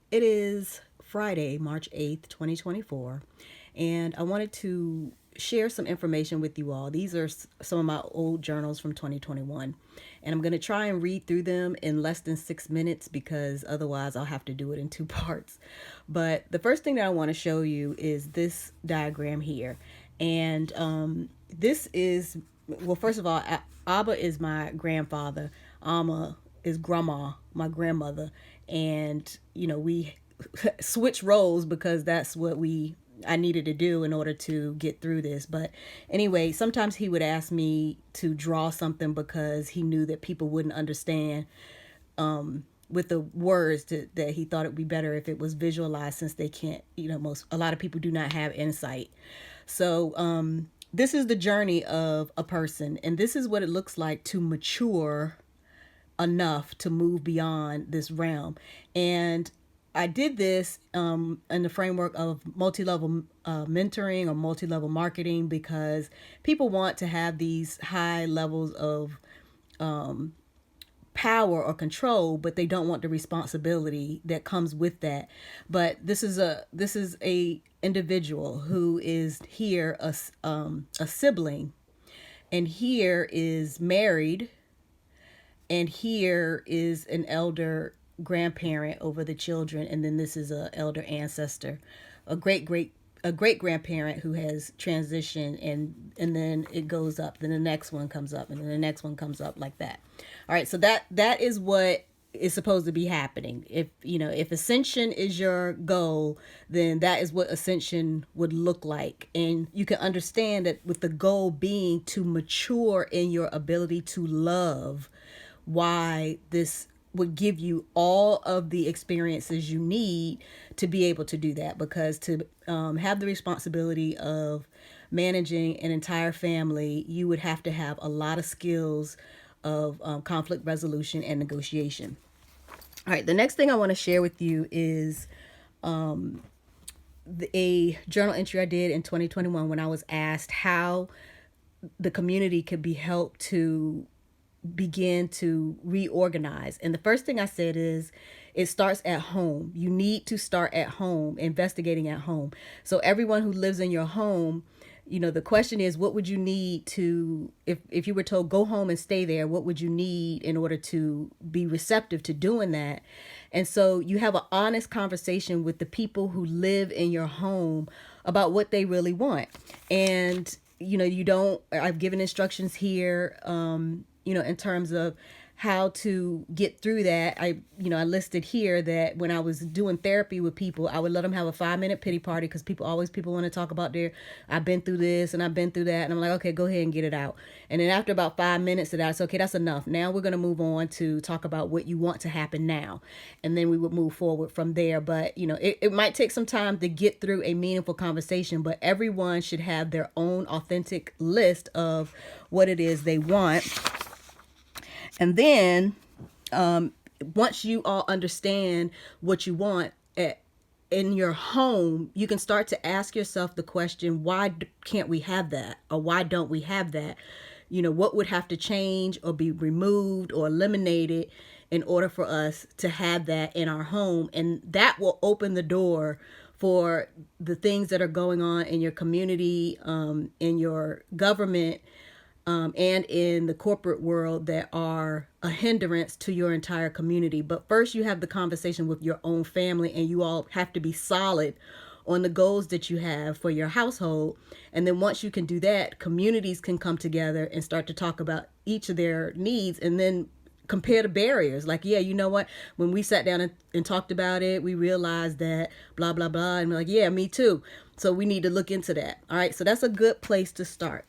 It is Friday, March 8th, 2024, and I wanted to share some information with you all. These are some of my old journals from 2021, and I'm going to try and read through them in less than 6 minutes because otherwise I'll have to do it in two parts. But the first thing that I want to show you is this diagram here. And this is, well, first of all, Abba is my grandfather. Amma is grandma, my grandmother, and we switch roles because that's what I needed to do in order to get through this. But anyway, sometimes he would ask me to draw something because he knew that people wouldn't understand with the words that he thought it would be better if it was visualized, since they can't, a lot of people do not have insight. So this is the journey of a person, and this is what it looks like to mature enough to move beyond this realm. And I did this in the framework of multi-level mentoring or multi-level marketing, because people want to have these high levels of power or control, but they don't want the responsibility that comes with that. But this is a individual who is here, a sibling, and here is married, and here is an elder grandparent over the children, and then this is a elder ancestor, a great grandparent who has transitioned, and then it goes up, then the next one comes up, and then the next one comes up, like that. All right, so that is what is supposed to be happening. If ascension is your goal, then that is what ascension would look like. And you can understand that with the goal being to mature in your ability to love, why this would give you all of the experiences you need to be able to do that. Because to have the responsibility of managing an entire family, you would have to have a lot of skills of conflict resolution and negotiation. All right, the next thing I want to share with you is a journal entry I did in 2021 when I was asked how the community could be helped to begin to reorganize. And the first thing I said is, it starts at home. You need to start at home, investigating at home. So everyone who lives in your home, the question is, what would you need to, if you were told go home and stay there, what would you need in order to be receptive to doing that? And so you have an honest conversation with the people who live in your home about what they really want. And you don't, I've given instructions here, in terms of how to get through that. I listed here that when I was doing therapy with people, I would let them have a 5-minute pity party, because people want to talk about I've been through this and I've been through that. And I'm like, okay, go ahead and get it out. And then after about 5 minutes of that, it's okay, that's enough. Now we're going to move on to talk about what you want to happen now. And then we would move forward from there. But, it might take some time to get through a meaningful conversation, but everyone should have their own authentic list of what it is they want. And then once you all understand what you want in your home, you can start to ask yourself the question, why can't we have that? Or why don't we have that? What would have to change or be removed or eliminated in order for us to have that in our home? And that will open the door for the things that are going on in your community, in your government, and in the corporate world that are a hindrance to your entire community. But first, you have the conversation with your own family, and you all have to be solid on the goals that you have for your household. And then once you can do that, communities can come together and start to talk about each of their needs, and then compare the barriers. Like, yeah, you know what? When we sat down and talked about it, we realized that blah, blah, blah. And we're like, yeah, me too. So we need to look into that. All right. So that's a good place to start.